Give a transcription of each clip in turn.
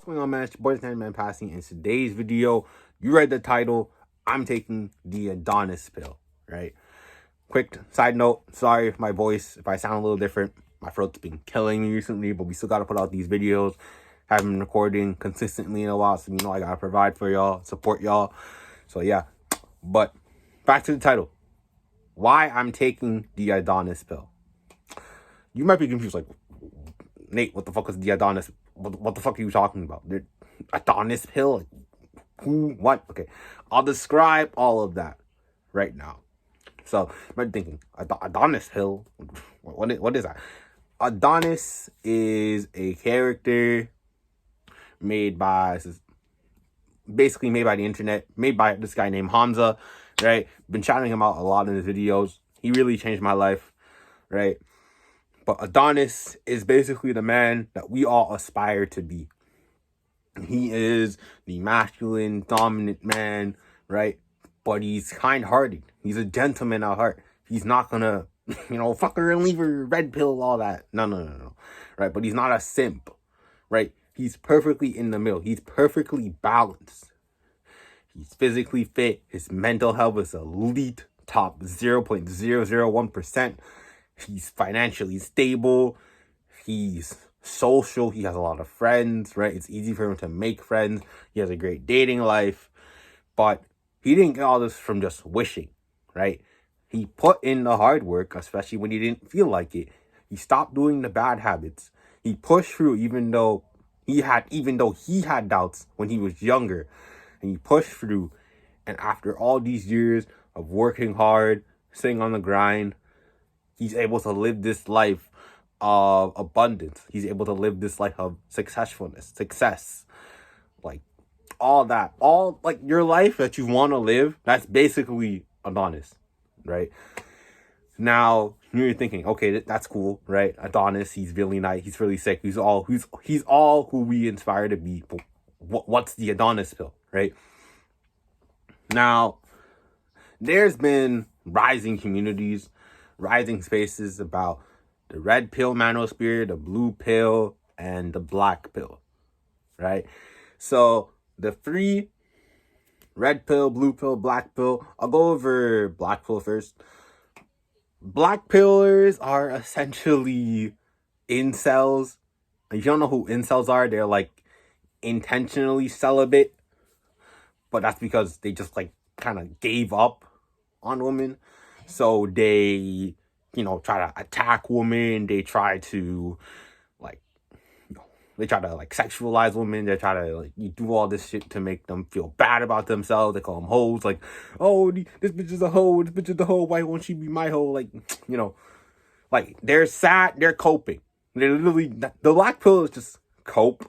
going on, man? It's your boy, the man passing. In today's video, you read the title. I'm taking the Adonis pill, right? Quick side note, sorry if my voice, if I sound a little different. My throat's been killing me recently, but we still got to put out these videos. Haven't been recording consistently in a while, so I got to provide for y'all, support y'all. So yeah, but back to the title. Why I'm taking the Adonis pill. You might be confused, like, Nate, what the fuck is the Adonis? What the fuck are you talking about? The Adonis pill? Like, who? What? Okay, I'll describe all of that right now. So, you might be thinking, Adonis pill? What is that? Adonis is a character basically made by the internet, made by this guy named Hamza, right? Been shouting him out a lot in his videos. He really changed my life, right? But Adonis is basically the man that we all aspire to be. He is the masculine, dominant man, right? But he's kind-hearted. He's a gentleman at heart. He's not gonna, fuck her and leave her, red pill, all that. No. Right? But he's not a simp, right? He's perfectly in the middle. He's perfectly balanced. He's physically fit. His mental health is elite, top 0.001%. He's financially stable. He's social. He has a lot of friends, right? It's easy for him to make friends. He has a great dating life. But he didn't get all this from just wishing, right? He put in the hard work, especially when he didn't feel like it. He stopped doing the bad habits. He pushed through even though he had doubts when he was younger. And he pushed through. And after all these years of working hard, staying on the grind, he's able to live this life of abundance. He's able to live this life of success. Like, all that. All, like, your life that you want to live, that's basically Adonis, right? Now, you're thinking, okay, that's cool, right? Adonis, he's really nice. He's really sick. He's all who we inspire to be. But what's the Adonis pill, right? Now, there's been rising communities, rising spaces about the red pill manosphere, the blue pill, and the black pill, right? So the three, red pill, blue pill, black pill. I'll go over black pill first. Black pillars are essentially incels. If you don't know who incels are, they're like intentionally celibate, but that's because they just like kind of gave up on women. So they, try to attack women. They try to sexualize women. They try to you do all this shit to make them feel bad about themselves. They call them hoes. Like, oh, this bitch is a hoe. This bitch is the hoe. Why won't she be my hoe? They're sad. They're coping. They're literally, the black pill is just cope.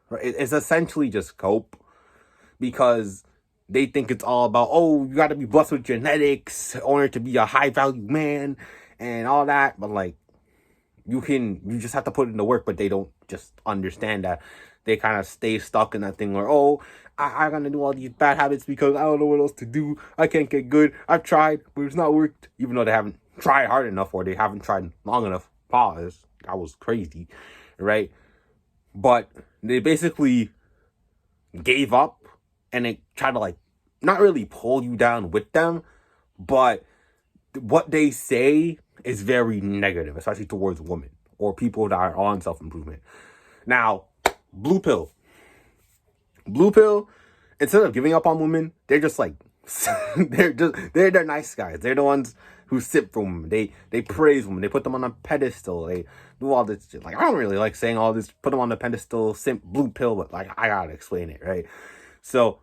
Right? It's essentially just cope because they think it's all about, oh, you got to be blessed with genetics in order to be a high value man and all that. But you just have to put in the work, but they don't just understand that. They kind of stay stuck in that thing where, oh, I'm going to do all these bad habits because I don't know what else to do. I can't get good. I've tried, but it's not worked. Even though they haven't tried hard enough or they haven't tried long enough. Pause. That was crazy, right? But they basically gave up and they try to not really pull you down with them, but what they say is very negative, especially towards women or people that are on self-improvement. Now, blue pill, instead of giving up on women, they're just they're nice guys. They're the ones who sip for women. They praise women. They put them on a pedestal. They do all this shit. I don't really like saying all this, put them on the pedestal, simp, blue pill, but I gotta explain it, right? So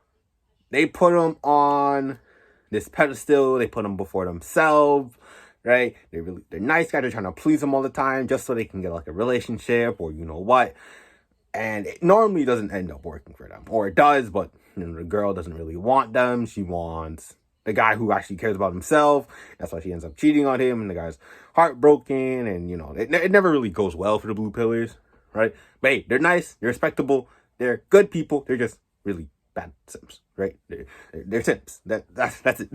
they put them on this pedestal. They put them before themselves, right? They're nice guys. They're trying to please them all the time just so they can get a relationship or what. And it normally doesn't end up working for them. Or it does, but the girl doesn't really want them. She wants the guy who actually cares about himself. That's why she ends up cheating on him. And the guy's heartbroken. And, it never really goes well for the blue pillars, right? But hey, they're nice. They're respectable. They're good people. They're just really bad simps, right? They're simps. That's it.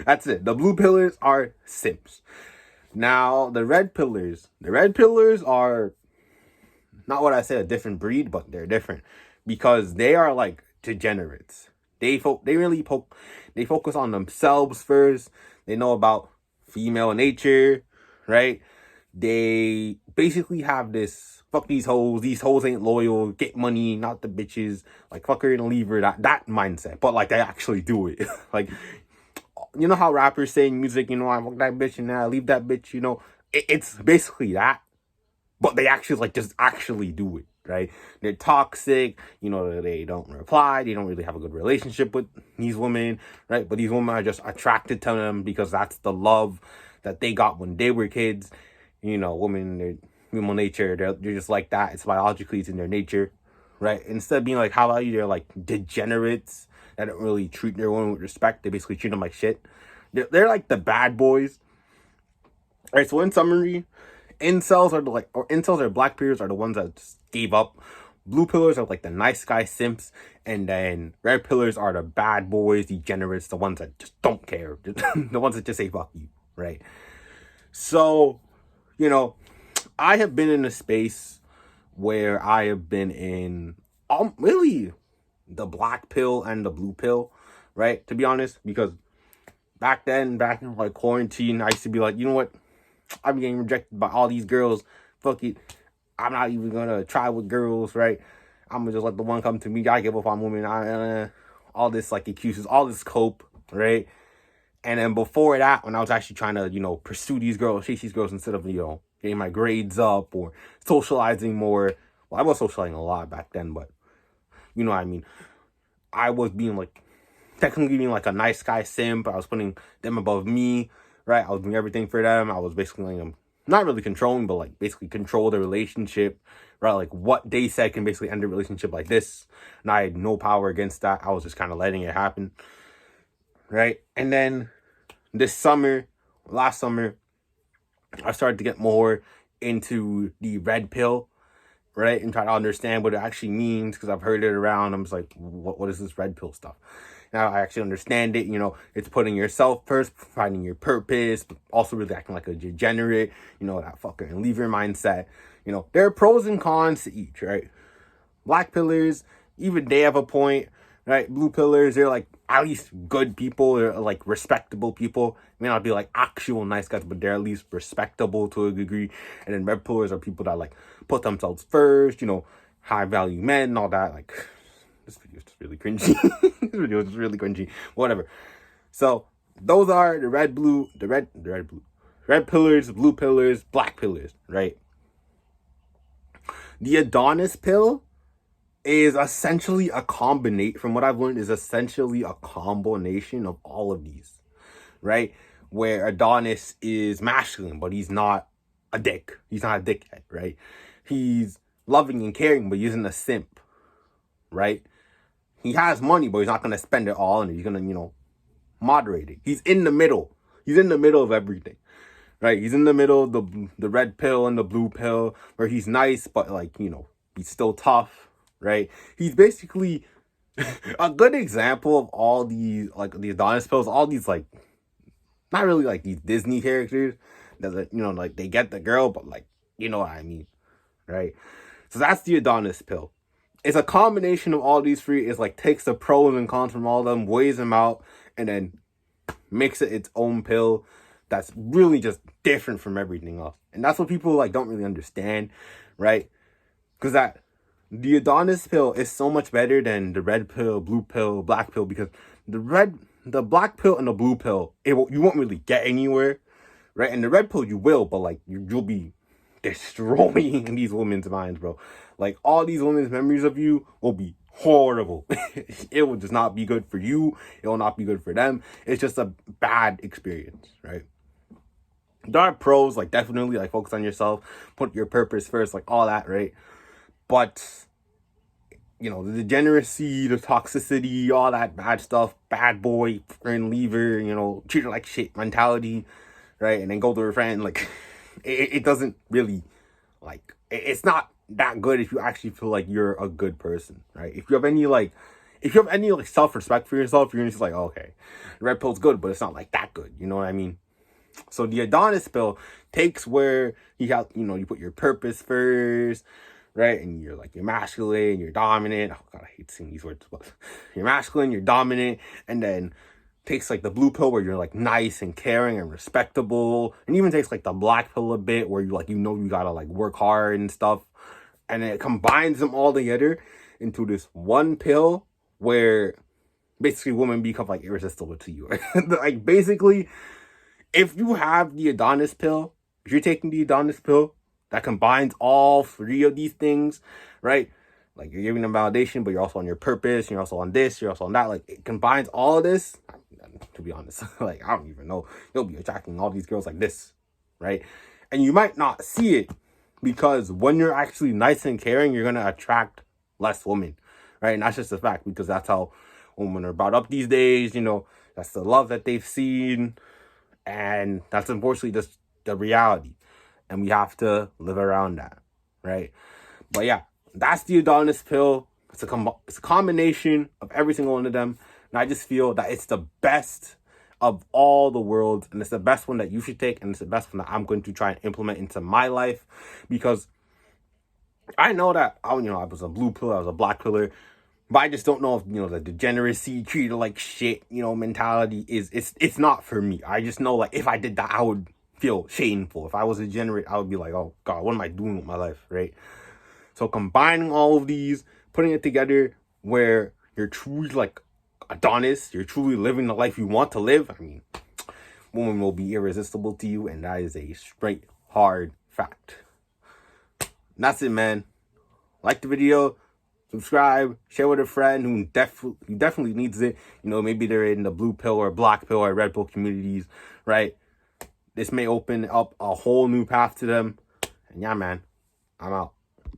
That's it. The blue pillars are simps. Now, the red pillars are not what I say a different breed, but they're different. because they are like degenerates. They focus on themselves first. They know about female nature, right? They basically have this fuck these hoes. These hoes ain't loyal. Get money, not the bitches. Like fuck her and leave her. That mindset. But like they actually do it. Like, you know how rappers say in music, you know, I fuck that bitch and I leave that bitch. You know, it's basically that. But they actually like just actually do it, right? They're toxic, you know, they don't reply, they don't really have a good relationship with these women, right? But these women are just attracted to them because that's the love that they got when they were kids. You know, women, their human nature, they're just like that. It's biologically, it's in their nature, right? Instead of being like, how about you? They're like degenerates that don't really treat their women with respect. They basically treat them like shit. They're like the bad boys. All right, so in summary, incels or black pillars are the ones that just gave up. Blue pillars are like the nice guy simps, and then red pillars are the bad boys, degenerates, the ones that just don't care, the ones that just say fuck you, right? So, you know, I have been in a space where I have been in really the black pill and the blue pill, right? To be honest, because back in like quarantine, I used to be like, you know what? I'm getting rejected by all these girls. Fuck it. I'm not even gonna try with girls, right? I'm gonna just let the one come to me. I give up on women. All this like excuses, all this cope, right? And then before that, when I was actually trying to, you know, pursue these girls, chase these girls instead of, you know, getting my grades up or socializing more. Well, I was socializing a lot back then, but you know what I mean. I was being like, technically being like a nice guy simp. I was putting them above me, right? I was doing everything for them. I was basically like, not really controlling, but like basically control the relationship, right? Like what they said can basically end a relationship like this. And I had no power against that. I was just kind of letting it happen, right? And then last summer, I started to get more into the red pill, right? And try to understand what it actually means, because I've heard it around. I'm just like, what is this red pill stuff? Now I actually understand it. You know, it's putting yourself first, finding your purpose, but also really acting like a degenerate, you know, that fucker and leave your mindset. You know, there are pros and cons to each, right? Black pillars, even they have a point, right? Blue pillars, they're like at least good people. They're like respectable people. May not be like actual nice guys, but they're at least respectable to a degree. And then red pillars are people that like put themselves first, you know, high value men and all that. Like, this video is just really cringy. This video is just really cringy. Whatever. So those are the red pillars, blue pillars, black pillars, right? The Adonis pill is essentially a combination, from what I've learned, is essentially a combination of all of these, right? Where Adonis is masculine, but he's not a dick. He's not a dickhead, right? He's loving and caring, but he isn't a simp, right? He has money, but he's not going to spend it all, and he's going to, you know, moderate it. He's in the middle. He's in the middle of everything, right? He's in the middle of the red pill and the blue pill, where he's nice, but like, you know, he's still tough, right? He's basically a good example of all these, like the Adonis pills, all these like, not really like these Disney characters that, you know, like they get the girl, but like, you know what I mean, right? So that's the Adonis pill. It's a combination of all these three. It's like takes the pros and cons from all of them, weighs them out, and then makes it its own pill that's really just different from everything else. And that's what people like don't really understand, right? Because that the Adonis pill is so much better than the red pill, blue pill, black pill, because the black pill and the blue pill, you won't really get anywhere, right? And the red pill you will, but like you'll be destroying these women's minds, bro. Like all these women's memories of you will be horrible. It will just not be good for you. It will not be good for them. It's just a bad experience, right? There are pros, like definitely like focus on yourself, put your purpose first, like all that, right? But you know, the degeneracy, the toxicity, all that bad stuff, bad boy, friend leaver, you know, treat her like shit mentality, right? And then go to her friend, like it doesn't really, like, it's not that good if you actually feel like you're a good person, right? If you have any self-respect for yourself, you're just like, oh, okay, red pill's good, but it's not like that good, you know what I mean? So the Adonis pill takes where you put your purpose first, right? And you're like, you're masculine, you're dominant. Oh hate saying these words, but you're masculine, you're dominant, and then takes like the blue pill where you're like nice and caring and respectable, and even takes like the black pill a bit where you like, you know, you gotta like work hard and stuff, and then it combines them all together into this one pill where basically women become like irresistible to you. Like basically, if you have the Adonis pill, if you're taking the Adonis pill that combines all three of these things, right? Like you're giving them validation, but you're also on your purpose, you're also on this, you're also on that. Like it combines all of this. To be honest, like I don't even know. You'll be attracting all these girls like this, right? And you might not see it because when you're actually nice and caring, you're gonna attract less women, right? And that's just a fact because that's how women are brought up these days. You know, that's the love that they've seen, and that's unfortunately just the reality. And we have to live around that, right? But yeah, that's the Adonis pill. It's a combination of every single one of them. And I just feel that it's the best of all the worlds. And it's the best one that you should take. And it's the best one that I'm going to try and implement into my life. Because I know that, I was a blue pill, I was a black pillar. But I just don't know if, the degeneracy, treated like shit, mentality it's not for me. I just know, like, if I did that, I would feel shameful. If I was a degenerate, I would be like, oh, God, what am I doing with my life, right? So combining all of these, putting it together where you're truly, like, Adonis, you're truly living the life you want to live, I mean, women will be irresistible to you, and that is a straight, hard fact. And that's it, man. Like the video, subscribe, share with a friend who definitely needs it. Maybe they're in the blue pill or black pill or red pill communities, right? This may open up a whole new path to them. And yeah, man, I'm out.